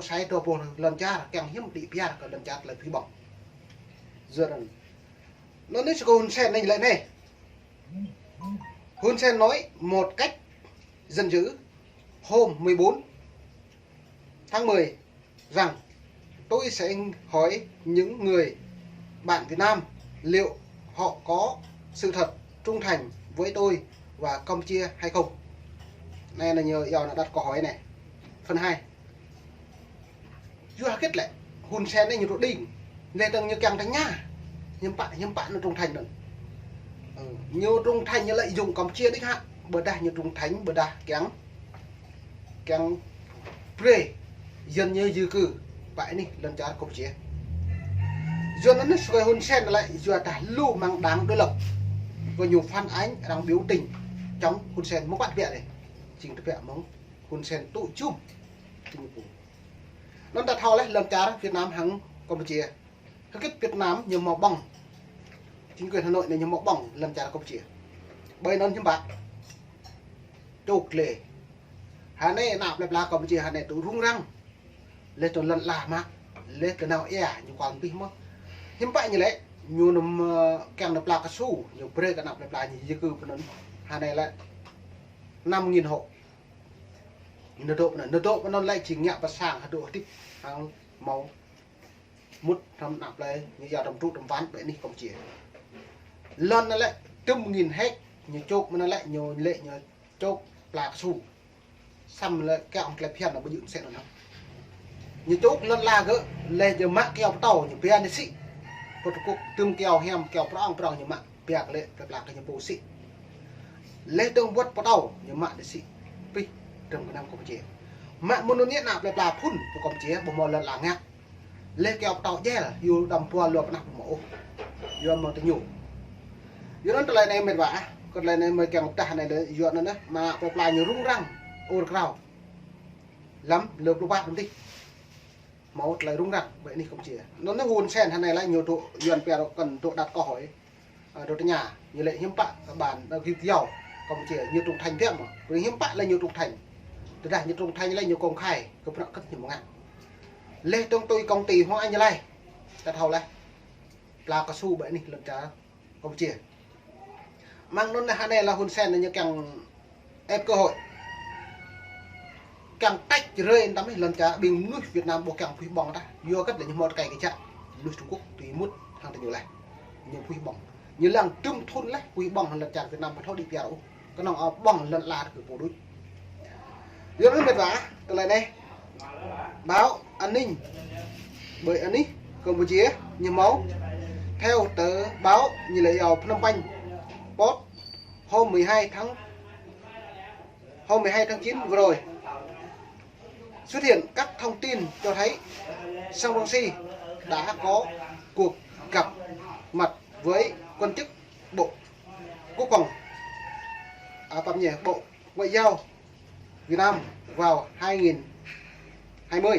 trong sai tua bồn lần cha càng hiếm đi bia cả lần cha là phi bỏng giờ nó nói cho Hun Sen này lại này. Hun Sen nói một cách giận dữ hôm 14 tháng 10 rằng tôi sẽ hỏi những người bạn Việt Nam liệu họ có sự thật trung thành với tôi và Campuchia hay không. Này là nhờ giờ là đặt câu hỏi này. Phần 2. Chưa kết lại Hun Sen này như độ đỉnh lên tầng như càng thánh nha. Nhưng bạn nó trung thành nữa. Nhiều trung thành như lợi dụng Campuchia đích hạ. Bờ đà như trung thành bờ đà càng pre dân như dư cử vậy này lần trả Campuchia. Giờ nó nói Hun Sen lại giờ ta lưu mang đáng đối lập. Có nhiều fan ánh đang biểu tình trong Hun Sen mốc bạn vẹ này. Chính thức vẹ mong Hun Sen tụ chung. Nó đặt thao lấy lần trả Việt Nam hằng Campuchia. Cái kết Việt Nam nhiều màu bỏng. Chính quyền Hà Nội này nhiều màu bỏng lần trả Campuchia. Bởi nó như bạn trục lệ hà này nạp lại là Campuchia hà này tụ rung răng lên cho lần là mà lên cái nào như quan tim mà hiếm vậy như thế nhiều nằm càng nạp là cái số nhiều pre cái nạp lại là như di cư của nó hà này lại 5.000 hộ nợ độ nó lại chỉ nhẹ và sàng hà độ tiếp hàng màu mút thầm nạp lại như giờ đồng trụ đồng ván vậy đi Campuchia lần nó lại 100.000 hết nhiều chốt mà nó lại nhiều lệ nhiều chốt là su xăm lại kẹo lại phiền là bao nhiêu sẽ nó như chốt lần là gỡ lên giờ mạng kẹo tàu như phiền đấy xị một cuộc tương kẹo hem kẹo prong như mạng bẹc lệ là cái như bố xị lên tương vớt tàu như mạng đấy xị pi trong cái năm Campuchia mạng muốn nó nhét nạp lại là phun của Campuchia một lần là nghe lên kẹo tàu dè là yêu đầm qua luật nạp mổ yêu mà tự nhủ yêu nó lại này mệt vả còn lại này mới càng ta này đấy dọn nữa mà bọc lại nhiều rung răng ồn cao lắm lượp lô bát đúng đi máu lại rung răng vậy đi không chỉ nó Hun Sen này lại nhiều độ dọn bè cần độ đặt câu hỏi độ nhà như lệ hiếm bạn các bạn ghi dầu không chỉ nhiều trùng thành thêm mà với hiếm bạn là nhiều trùng thành từ đây nhiều trùng thành lại nhiều công khai cũng nó cất nhiều ngàn lệ trong tôi công ty hoa anh như này đặt hầu này là cao su vậy đi lần trả không chỉ mang nó là này là Hun Sen như càng ép cơ hội càng tách rơi tắm lần trả bình nuôi Việt Nam bộ càng phi bỏng ta vô cách để như một cái chặn nuôi Trung Quốc tùy mút hàng nhiều này nhiều phi bỏng như làng trung thôn lấy phi bỏng lần trả Việt Nam phải thôi đi kéo cái nó bỏng lần là của bộ đối giờ nó mệt vả từ lại đây báo an ninh bởi an ninh Campuchia như máu theo tờ báo như là dầu Phnom Penh Post hôm 12 tháng 9 vừa rồi xuất hiện các thông tin cho thấy Sam Rang Si đã có cuộc gặp mặt với quan chức Bộ Quốc phòng Bộ Ngoại giao Việt Nam vào 2020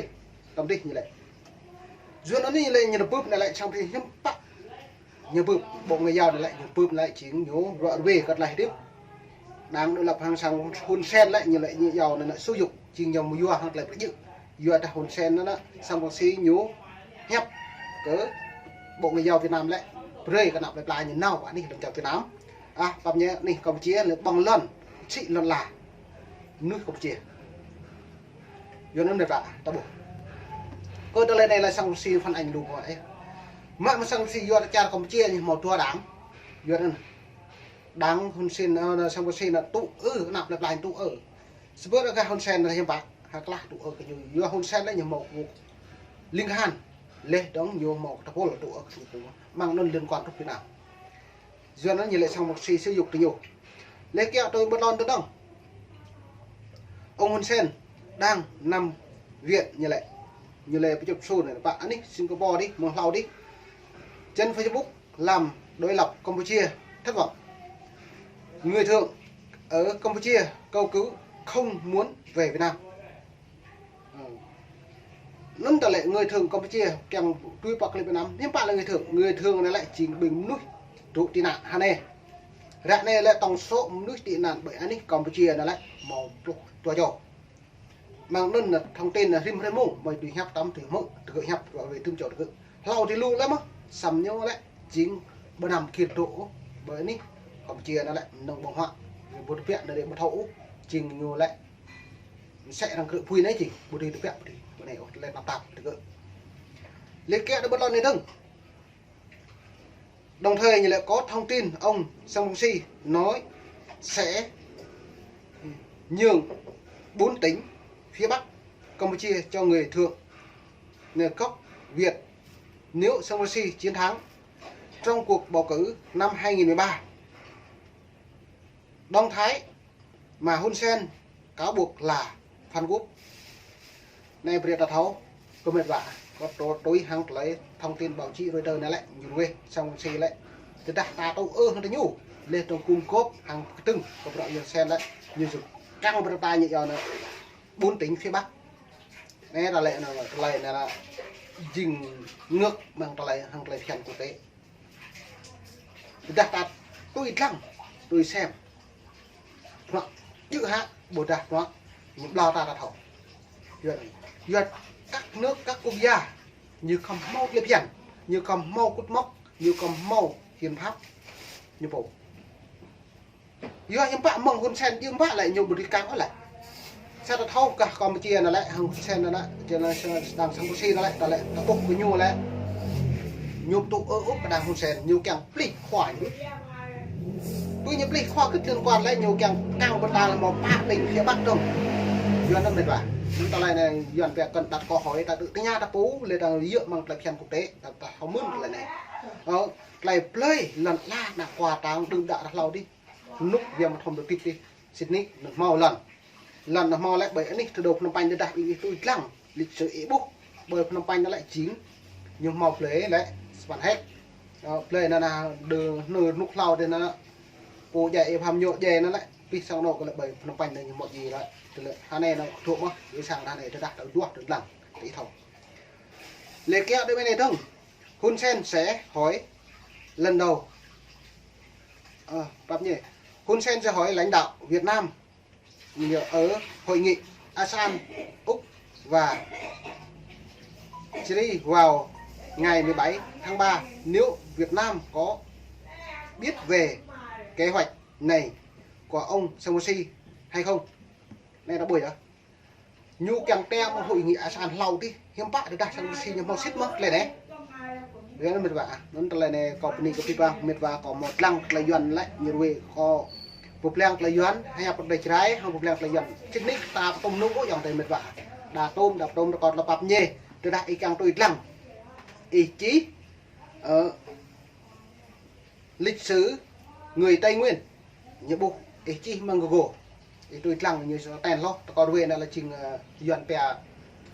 tầm đi như vậy. Duyên nó như vậy như là bướp này lại trong thì hiếm bắt như bướp Bộ Ngoại giao này lại như bướp lại chính nhố rõ về cất lại tiếp đang được lập hàng sang Hun Sen lại như giàu này lại sử dụng chỉ nhiều mùa hoặc là cái dự vừa ta Hun Sen nó Sam Rang Si nhố hẹp cỡ Bộ Ngoại giao Việt Nam lại rơi cái nào lại như nào bạn đi đồng chào Việt Nam phạm nhé này Campuchia là bằng lần chị lần là nước Campuchia vô nó đẹp ạ ta bộ cơ tới này là Sam Rang Si phân ảnh đủ vậy mà Sam Rang Si vô cha Campuchia như một tua đáng vô đáng Hun Sen Sam Rang Si là tụ nạp lại tụ ở bữa đó cái Hun Sen là hiếm bạc hoặc là tụ ở cái như Hun Sen đấy như một linh hàn lê đóng nhiều một tập là tụ ở mang nó liên quan đến Việt Nam giờ nó như lại Sam Rang Si sử dụng từ nhiều lê kẹo tôi bất lon tới đâu ông Hun Sen đang nằm viện như lệ cái chụp xu này bạn đi Singapore đi một lau đi trên Facebook làm đối lập Campuchia thất vọng người thường ở Campuchia cầu cứu không muốn về Việt Nam nâng trở lại người thường Campuchia kèm truy bọc lên Việt Nam nhưng bạn là người thường này lại chỉ bình nuôi trụ tị nạn hà nê rạng này là tổng số nuôi tị nạn bởi anh Campuchia nó lại màu tua trò mang đơn là thông tin là rim rem mông bởi tùy hấp tắm từ mông từ hấp gọi về tương chỗ được lâu thì lưu lắm á sầm nhau lại chính bữa nằm kiệt độ bởi ní không chia nó lại nông bông hoạn một viện để một thấu trình nhiều lại sẽ đang cự phui đấy chỉ một đi được viện thì bữa này lên làm tạm được liên kết được bất lần này đừng đồng thời như lại có thông tin ông Song Si nói sẽ nhường 4 tỉnh phía Bắc Campuchia cho người thượng người gốc Việt nếu Song Si chiến thắng trong cuộc bầu cử năm 2013. Động thái mà Hun Sen cáo buộc là phản quốc này bây giờ thấu có mệt vả có tối hàng lấy thông tin báo chí Reuters này lại nhìn về Song Si lại thì đặt ta đâu hơn tới nhủ lên trong cung cốp hàng từng có đội Hun Sen lại như dục căng vào tay như giờ nữa 4 tỉnh phía Bắc này là lệ là dừng nước bằng hàng lệ phiền quốc tế đặt ta tôi lăng tôi xem hoặc chữ hạ bồ đạt nó những lo ta đã thổ duyệt các nước các quốc gia như không mau liệp hiển như không mau cút mốc như không mau hiến pháp như bộ do những bạn mong Hun Sen nhưng bạn lại nhiều một cái căng lại sao ta thâu cả Campuchia là lại Hun Sen là lại cho nên đang sang Campuchia là lại ta lại ta bốc với nhau lại nhôm tụ ở úc đang Hun Sen nhiều càng pli khỏi tôi nhập lịch khoa cứ liên quan lại nhiều càng cao bên ta là một ba tỉnh phía Bắc đông duyên năm mệt vả chúng ta này duyên về cần đặt câu hỏi ta tự nhà ta bố lên đang dựa bằng lại phiền quốc tế ta không muốn lại này lại play lần la là quà tàng đừng đã đặt lâu đi lúc về một hôm được tiếp đi Sydney được mau lần là mau lại bởi anh từ đầu Phnom Penh đến đại bị tôi lăng lịch sử ý bút bởi Phnom Penh nó lại chín nhưng mau play lại bạn hết play là đường nửa lúc lâu thì nó cô dạy hàm nhộ về nó lại vì sau đó có lại bởi Phnom Penh này như mọi gì lại từ lại hai này nó thuộc mà để sang hai này tôi đặt được được lần tí thầu lệ kéo đây bên này thông Hun Sen sẽ hỏi lần đầu bác nhỉ Hun Sen sẽ hỏi lãnh đạo Việt Nam ở hội nghị ASEAN Úc và Syria vào ngày 17 tháng 3 nếu Việt Nam có biết về kế hoạch này của ông Song Si hay không này nó bưởi đó nhu càng teo hội nghị ASEAN lâu đi hiếm bạ được đặt Song Si nhưng mà xích mất lên đấy nó mệt vả nó là này có ní có pipa mệt vả có một lăng là dần lại như vậy có một lăng là dần hay là một đầy trái hay một lăng là dần chích nít ta tôm nấu có dòng đầy mệt vả đà tôm còn là bắp nhê từ đại ý càng tôi lăng ý chí ở lịch sử người Tây Nguyên như bu ý chí mang gồ ý tôi lăng như tèn lo còn về là trình dần bè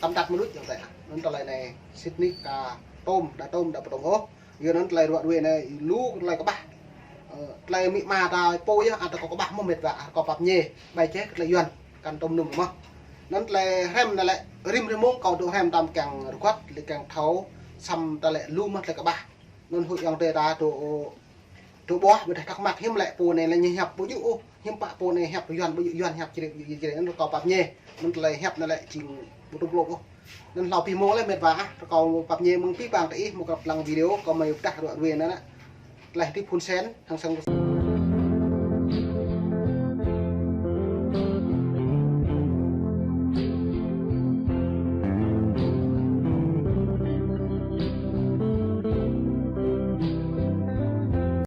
tăm đặt một lúc như vậy nó lại này Sydney cả tôm đã tôm ố giờ nó lại đoạn về này lú lại có bạc lại mị mà ta pôi á ta có bạc mà mệt vả có bạc nhê bài chết lại dần cần tôm nùng mà nó lại hem là lại rim rim mông cầu độ hem tam càng quát lại càng thấu xăm ta lại lu mất lại có bạc nên hội dòng tề ta chỗ bó với thắc mắc hiếm lại po này là như hẹp bố dụ hiếm bạ po này hẹp dần bố dụ hẹp chỉ để nó có bạc nhê nó lại hẹp nó lại chỉnh một tông lộ nên lò pimo lên mệt vả còn bạc nhê mừng phí bằng tí một cặp lần video có mấy đặt đoạn về nữa lại tiếp Hun Sen hàng sang